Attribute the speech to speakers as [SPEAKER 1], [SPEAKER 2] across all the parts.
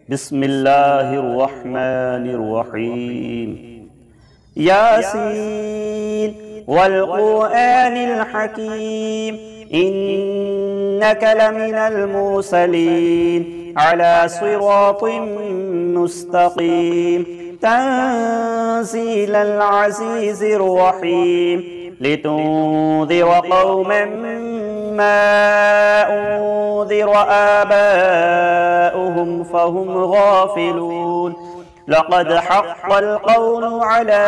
[SPEAKER 1] بسم الله الرحمن الرحيم. ياسين والقرآن الحكيم إنك لمن المرسلين على صراط مستقيم تنزيل العزيز الرحيم لتنذر قوما ما أنذر آباؤهم فهم غافلون لقد حق القول على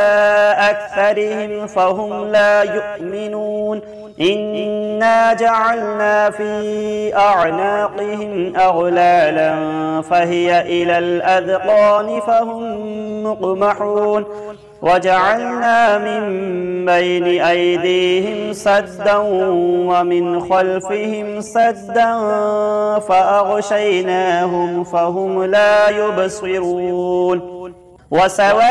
[SPEAKER 1] أكثرهم فهم لا يؤمنون إنا جعلنا في أعناقهم أغلالا فهي إلى الأذقان فهم مقمحون وجعلنا من بين أيديهم سدا ومن خلفهم سدا فأغشيناهم فهم لا يبصرون وسواء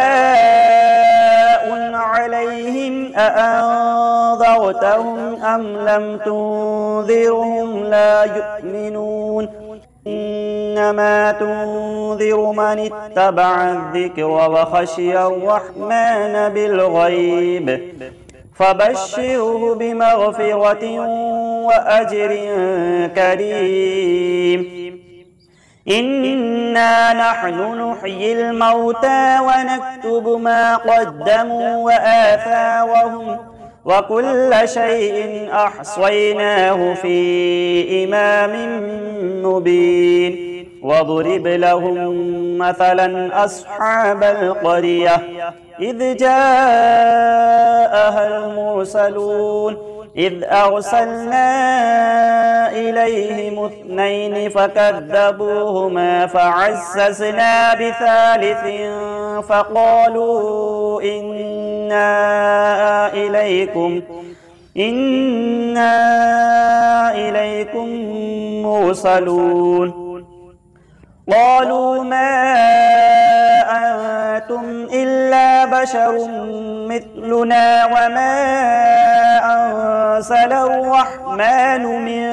[SPEAKER 1] عليهم أأنذرتهم أم لم تنذرهم لا يؤمنون إنما تنذر من اتبع الذكر وخشي الرحمن بالغيب فبشره بمغفرة وأجر كريم. إنا نحن نحيي الموتى ونكتب ما قدموا وآثارهم وكل شيء أحصيناه في إمام مبين واضرب لهم مثلا أصحاب القرية إذ جاءها المرسلون إذ أرسلنا إليهم اثنين فكذبوهما فعززنا بثالث فقالوا إنا إليكم مرسلون قالوا ما أنتم إلا بشر مثلنا وما أنزل الرحمن من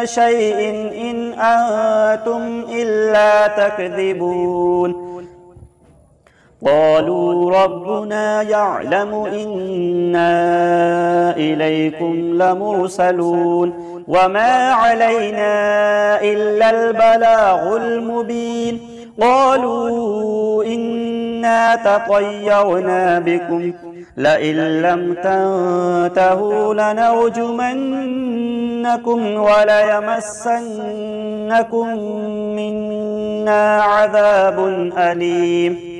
[SPEAKER 1] شيء إن أنتم إلا تكذبون قالوا ربنا يعلم إنا إليكم لمرسلون وما علينا إلا البلاغ المبين قالوا إنا تطيرنا بكم لئن لم تنتهوا لنرجمنكم وليمسنكم منا عذاب أليم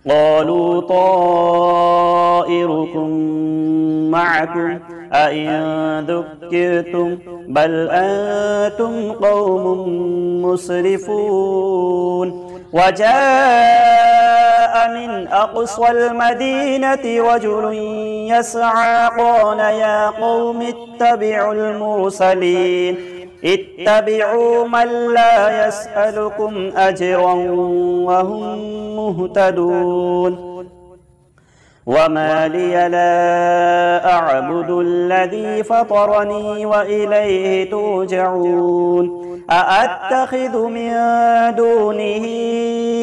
[SPEAKER 1] قالوا طائركم معكم أئن ذكرتم بل أنتم قوم مسرفون وجاء من أقصى المدينة رجل يسعى قال يا قوم اتبعوا المرسلين اتبعوا من لا يسألكم أجرا وهم مهتدون وما لي لا أعبد الذي فطرني وإليه ترجعون أأتخذ من دونه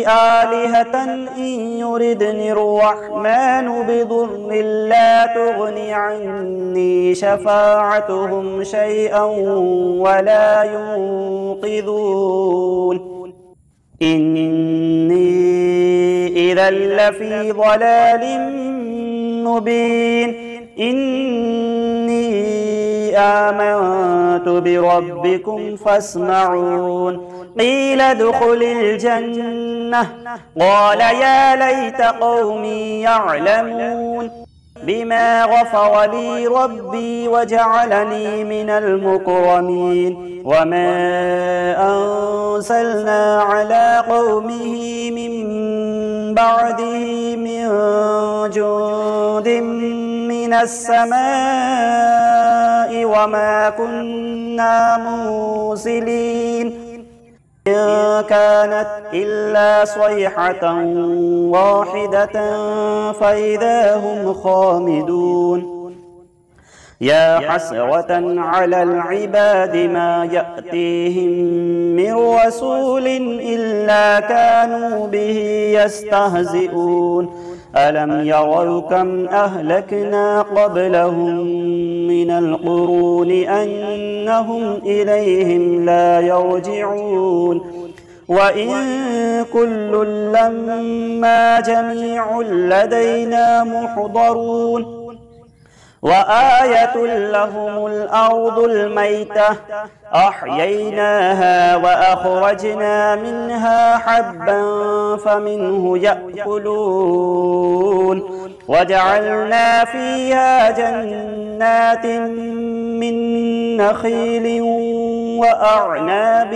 [SPEAKER 1] آلهة إن يردني الرحمن بضر لا تغن عني شفاعتهم شيئا ولا ينقذون إني إذا لفي ضلال مبين إني آمنت بربكم فاسمعون قيل ادخل الجنة قال يا ليت قومي يعلمون بما غفر لي ربي وجعلني من المكرمين وما أنزلنا على قومه من بعده من جند من السماء وما كنا مرسلين إن كانت إلا صيحة واحدة فإذا هم خامدون يا حسرة على العباد ما يأتيهم من رسول إلا كانوا به يستهزئون ألم يروا كم أهلكنا قبلهم من القرون أنهم إليهم لا يرجعون وإن كل لما جميع لدينا محضرون وآية لهم الأرض الميتة أحييناها وأخرجنا منها حبا فمنه يأكلون وجعلنا فيها جنات من نخيل وأعناب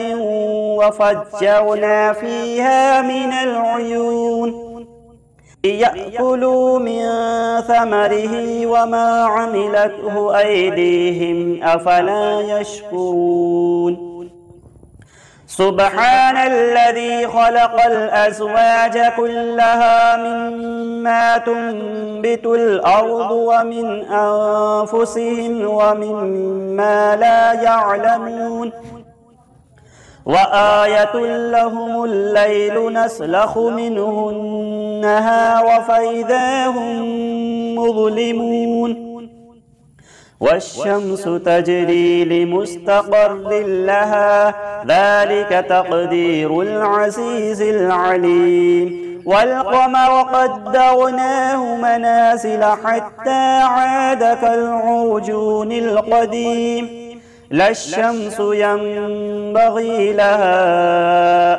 [SPEAKER 1] وفجرنا فيها من العيون ليأكلوا من ثمره وما عملته أيديهم أفلا يشكرون سبحان الذي خلق الأزواج كلها مما تنبت الأرض ومن أنفسهم ومما لا يعلمون وآية لهم الليل نسلخ منه النهار فإذا هم مظلمون والشمس تجري لمستقر لها ذلك تقدير العزيز العليم والقمر قدرناه منازل حتى عاد كالعرجون القديم لا الشمس ينبغي لها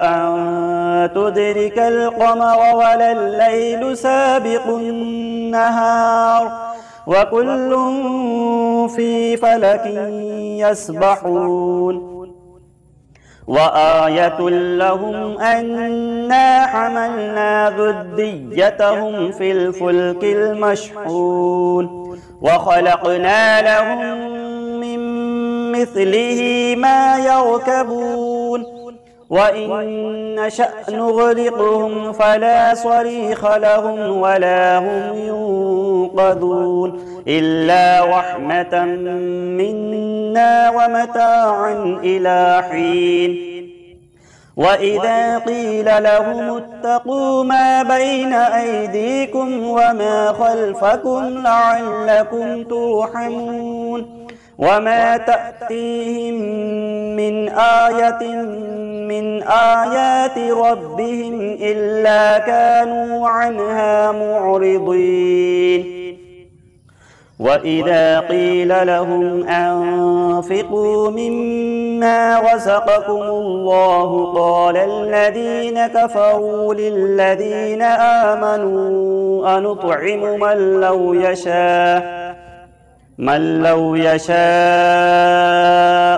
[SPEAKER 1] أن تدرك القمر ولا الليل سابق النهار وكل في فلك يسبحون وآية لهم أنا حملنا ذريتهم في الفلك المشحون وخلقنا لهم من مثله ما يركبون وإن نشأ نغرقهم فلا صريخ لهم ولا هم ينقذون إلا رحمة منا ومتاعا إلى حين وإذا قيل لهم اتقوا ما بين أيديكم وما خلفكم لعلكم ترحمون وما تأتيهم من آية من آيات ربهم إلا كانوا عنها معرضين وإذا قيل لهم أنفقوا مما رزقكم الله قال الذين كفروا للذين آمنوا أنطعم من لو يشاء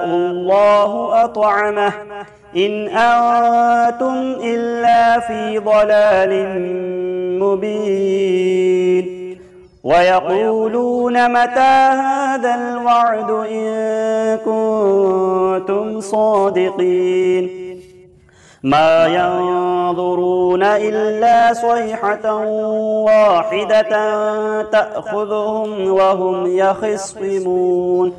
[SPEAKER 1] الله أطعمه إن أنتم إلا في ضلال مبين ويقولون متى هذا الوعد إن كنتم صادقين ما ينظرون إلا صيحة واحدة تأخذهم وهم يخصمون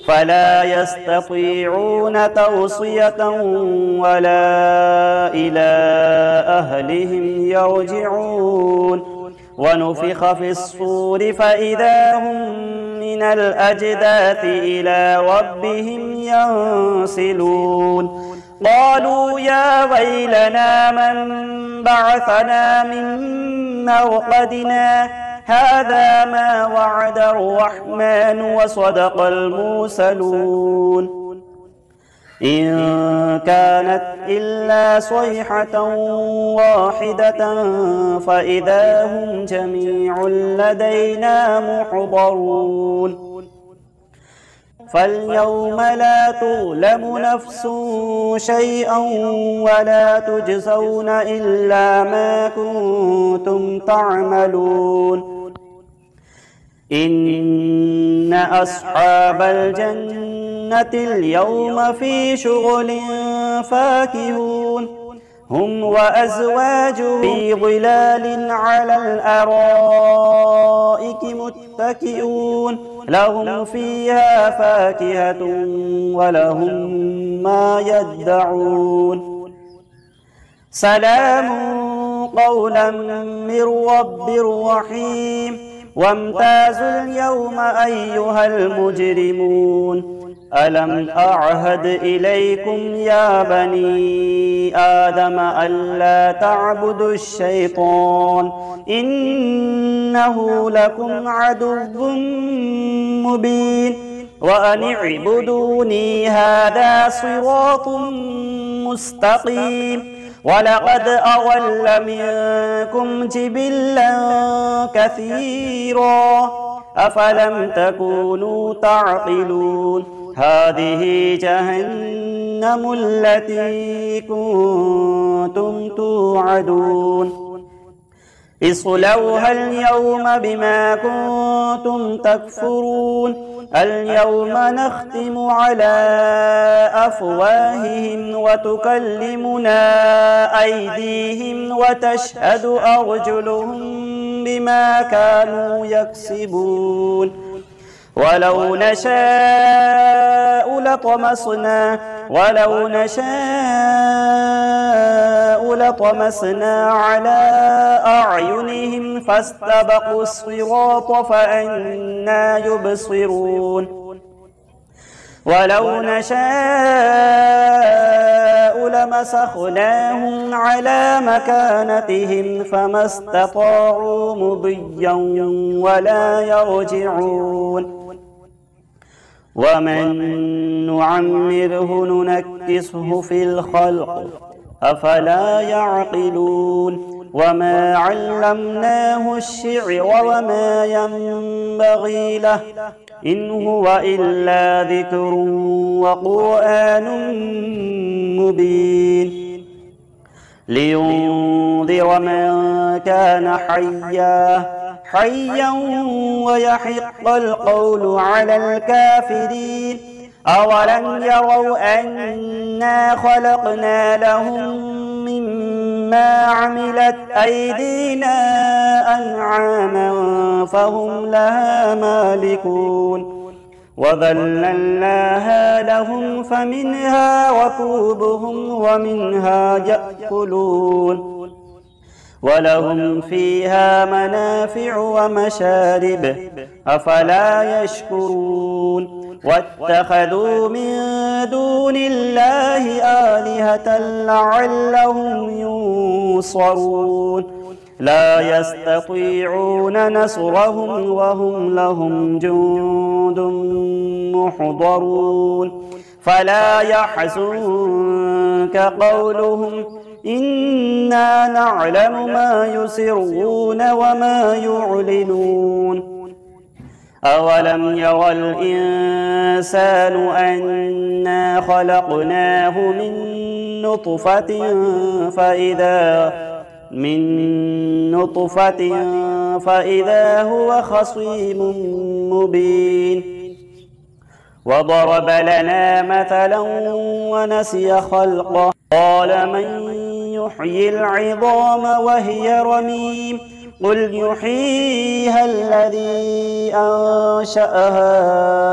[SPEAKER 1] فلا يستطيعون توصية ولا إلى أهلهم يرجعون ونفخ في الصور فإذا هم من الأجداث إلى ربهم ينسلون قالوا يا ويلنا من بعثنا من مرقدنا هذا ما وعد الرحمن وصدق المرسلون إن كانت إلا صيحة واحدة فإذا هم جميع لدينا محضرون فاليوم لا تظلم نفس شيئا ولا تجزون إلا ما كنتم تعملون إن أصحاب الجنة اليوم في شغل فاكهون هم وأزواجهم في ظلال على الأرائك متكئون لهم فيها فاكهة ولهم ما يدعون سلام قولا من رب رحيم وامتازوا اليوم أيها المجرمون ألم أعهد إليكم يا بني آدم ألا تعبدوا الشيطان إنه لكم عدو مبين وأن اعبدوني هذا صراط مستقيم ولقد أضل منكم جبلا كثيرا أفلم تكونوا تعقلون هذه جهنم التي كنتم توعدون اصلوها اليوم بما كنتم تكفرون اليوم نختم على أفواههم وتكلمنا أيديهم وتشهد أرجلهم بما كانوا يكسبون ولو نشاء لطمسنا على أعينهم فاستبقوا الصراط فأنى يبصرون ولو نشاء لمسخناهم على مكانتهم فما استطاعوا مضيا ولا يرجعون ومن نعمره ننكسه في الخلق أفلا يعقلون وما علمناه الشعر وما ينبغي له إن هو إلا ذكر وقرآن مبين لينذر من كان حيا ويحق القول على الكافرين أولم يروا أنا خلقنا لهم مما عملت أيدينا أنعاما فهم لها مالكون وذللناها لهم فمنها ركوبهم ومنها يأكلون ولهم فيها منافع ومشارب أفلا يشكرون واتخذوا من دون الله آلهة لعلهم ينصرون لا يستطيعون نصرهم وهم لهم جند محضرون فلا يحزنك قولهم إنا نعلم ما يسرون وما يعلنون أولم يرى الإنسان أنا خلقناه من نطفة فإذا هو خصيم مبين وضرب لنا مثلا ونسي خلقه قال من يحيي العظام وهي رميم قل يحييها الذي أنشأها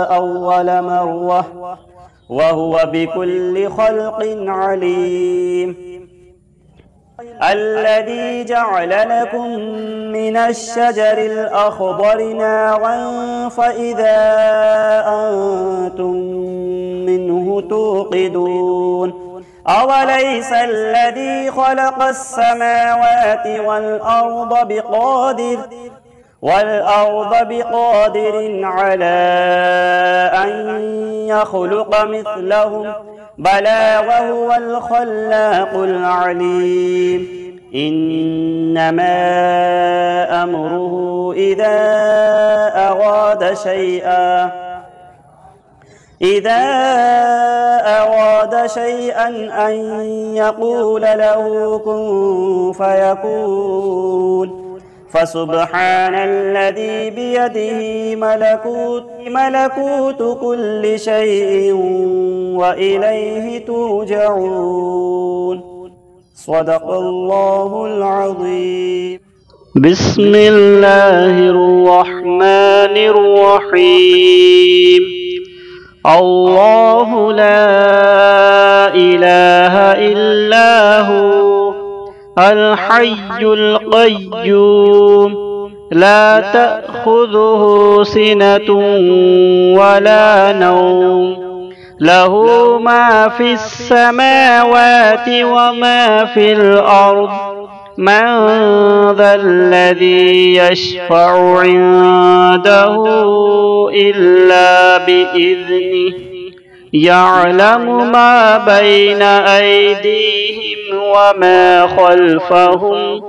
[SPEAKER 1] أول مرة وهو بكل خلق عليم الذي جعل لكم من الشجر الأخضر نارا فإذا أنتم منه توقدون أوليس الذي خلق السماوات والأرض بقادر على أن يخلق مثلهم بلى وهو الخلاق العليم إنما أمره إذا أراد شيئا أن يقول له كن فيكون فسبحان الذي بيده ملكوت كل شيء وإليه ترجعون صدق الله العظيم. بسم الله الرحمن الرحيم. الله لا إله إلا هو الحي القيوم لا تأخذه سنة ولا نوم له ما في السماوات وما في الأرض من ذا الذي يشفع عنده إلا بإذنه يعلم ما بين أيديهم وما خلفهم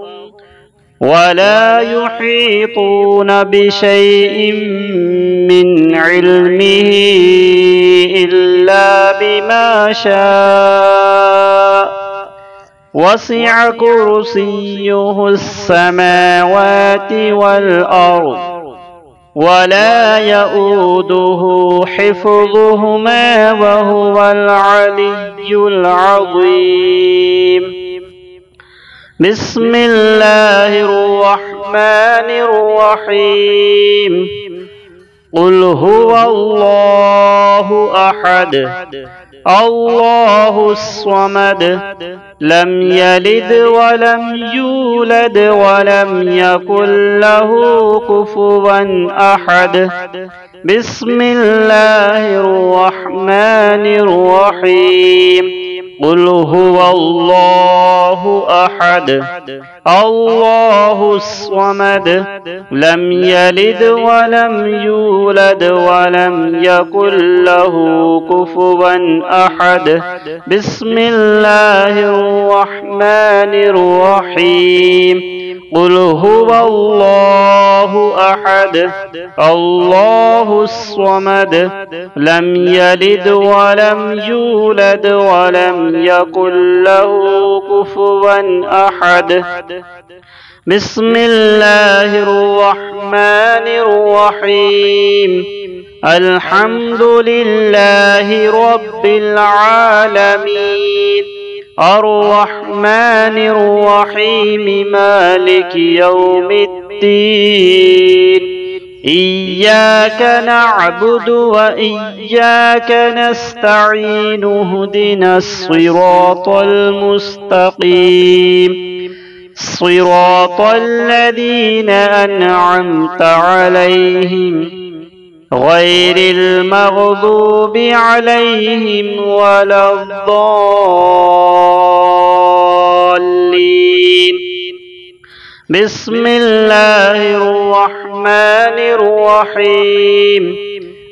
[SPEAKER 1] ولا يحيطون بشيء من علمه إلا بما شاء وسع كرسيه السماوات والأرض ولا يؤوده حفظهما وهو العلي العظيم. بسم الله الرحمن الرحيم. قل هو الله أحد الله الصمد لم يلد ولم يولد ولم يكن له كفوا أحد. بسم الله الرحمن الرحيم. قل هو الله أحد الله الصمد لم يلد ولم يولد ولم يكن له كفوا أحد. بسم الله الرحمن الرحيم. قل هو الله أحد الله الصمد لم يلد ولم يولد ولم يكن له كفوا أحد. بسم الله الرحمن الرحيم. الحمد لله رب العالمين الرحمن الرحيم مالك يوم الدين إياك نعبد وإياك نستعين اهدنا الصراط المستقيم صراط الذين أنعمت عليهم غير المغضوب عليهم ولا الضالين. بسم الله الرحمن الرحيم.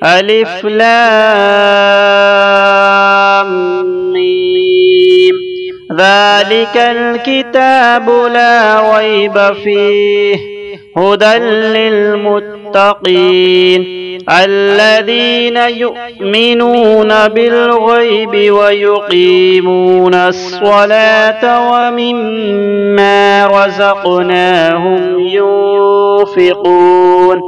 [SPEAKER 1] ألف لام ميم ذلك الكتاب لا ريب فيه هدى للمتقين الذين يؤمنون بالغيب ويقيمون الصلاة ومما رزقناهم ينفقون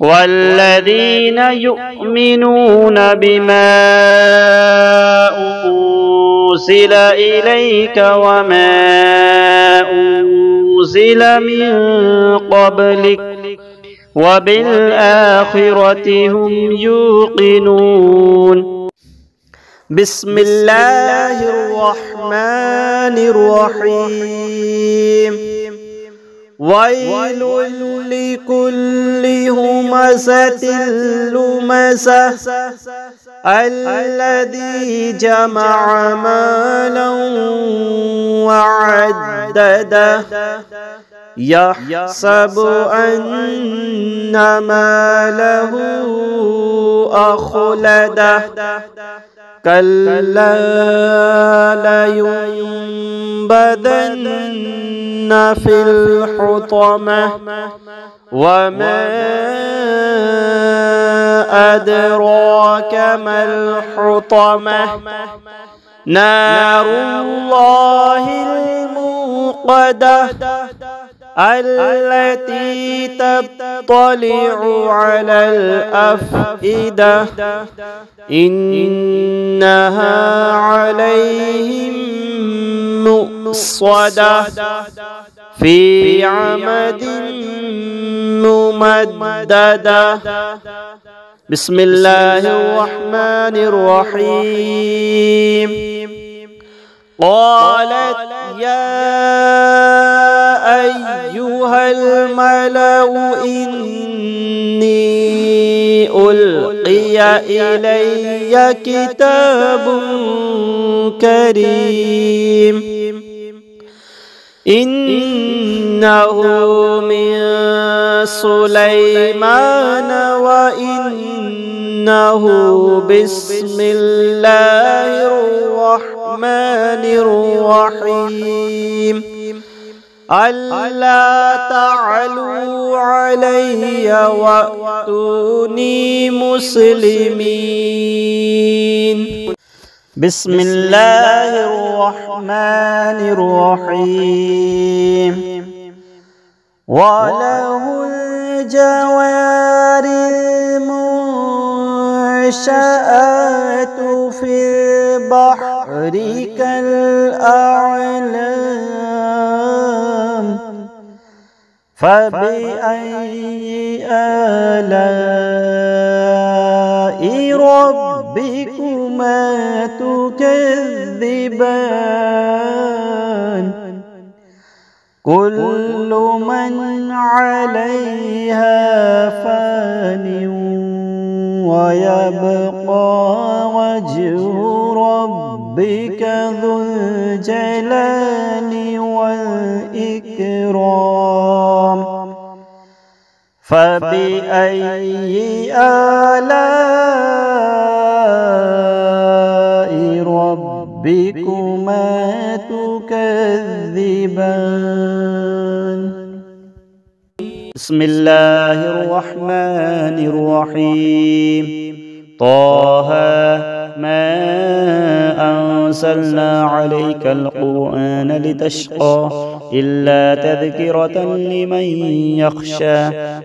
[SPEAKER 1] والذين يؤمنون بما أنزل إليك وما أنزل من قبلك وبالآخرة هم يوقنون. بسم الله الرحمن الرحيم. ويل لكل همزة لمزة الذي جمع مالا وعدده يحسب أن ماله أخلده كلا لينبذن في الحطمة وما أدراك ما الحطمة نار الله الموقدة التي تطلع على الأفئدة إنها عليهم مؤصدة مؤصدة في عمد ممددة. بسم الله الرحمن الرحيم. قالت يا أيها الملأ إني ألقي إلي كتاب كريم إنه من سليمان وإنه بسم الله الرحمن الرحيم ألا تعلوا علي وأتوني مسلمين. بسم الله الرحمن الرحيم. وله الجوار المنشآت في البحر كالأعلام فبأي آلاء ربكما تكذبان كل من عليها فان ويبقى وجه ربك ذو الجلال والإكرام فبأي آلاء ربكما تكذبان. بسم الله الرحمن الرحيم. طه ما أنزلنا عليك القرآن لتشقى إلا تذكرة لمن يخشى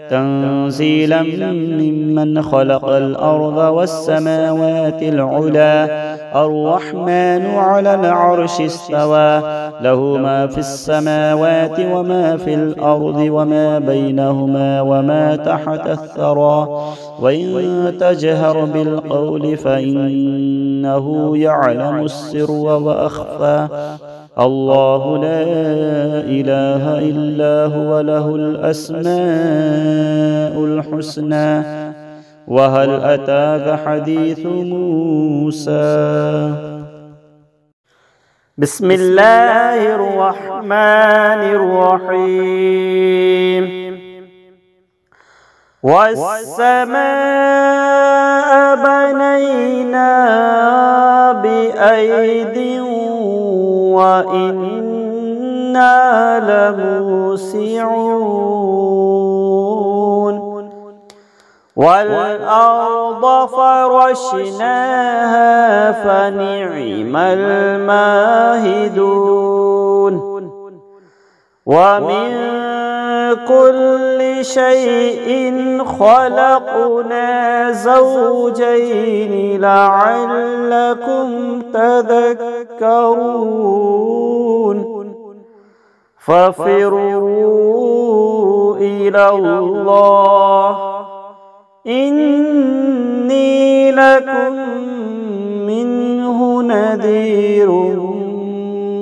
[SPEAKER 1] تنزيلا ممن خلق الأرض والسماوات العلى الرحمن على العرش استوى له ما في السماوات وما في الأرض وما بينهما وما تحت الثرى وإن تجهر بالقول فإنه يعلم السر وأخفى الله لا إله إلا هو له الأسماء الحسنى وهل أتاك حديث موسى. بسم الله الرحمن الرحيم. والسماء بنيناها بأيد وإنا لموسعون والأرض فرشناها فنعم الماهدون ومن كل شيء خلقنا زوجين لعلكم تذكرون ففروا إلى الله إني لكم منه نذير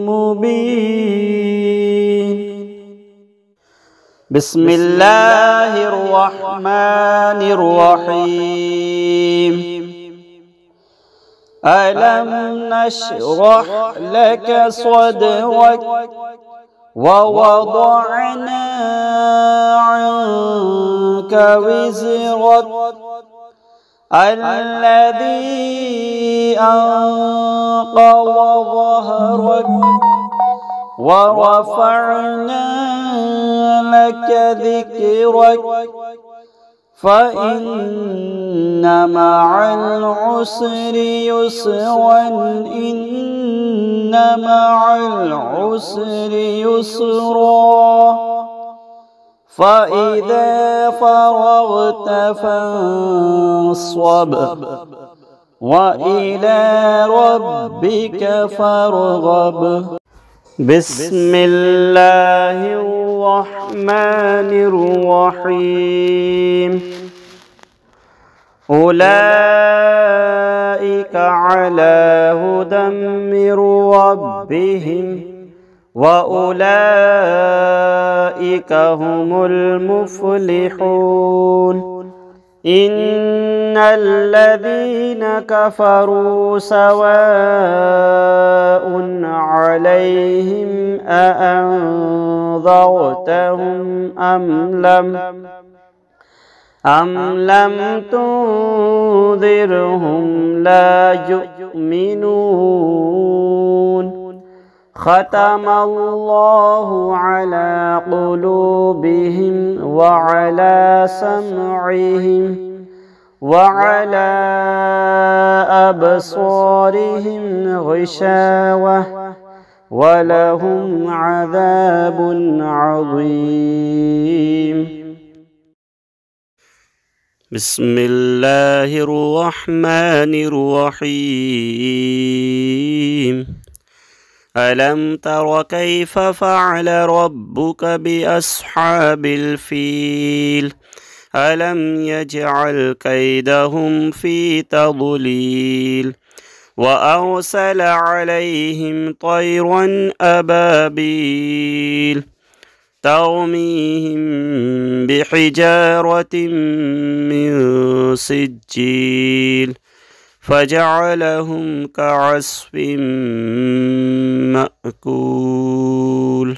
[SPEAKER 1] مبين. بسم الله الرحمن الرحيم. ألم نشرح لك صدرك ووضعنا عنك وزرك الذي أنقض ظهرك ورفعنا لك ذكرك فإن مع العسر يسرا إن مع العسر يسرا فإذا فرغت فانصب وإلى ربك فارغب. بسم الله الرحمن الرحيم أولئك على هدى من ربهم وأولئك هم المفلحون إن الذين كفروا سواء عليهم أأنذرتهم أم لم تنذرهم لا يؤمنون ختم الله على قلوبهم وعلى سمعهم وعلى أبصارهم غشاوة ولهم عذاب عظيم. بسم الله الرحمن الرحيم ألم تر كيف فعل ربك بأصحاب الفيل ألم يجعل كيدهم في تضليل وأرسل عليهم طيرا أبابيل ترميهم بحجارة من سجيل فجعلهم كعصف مأكول.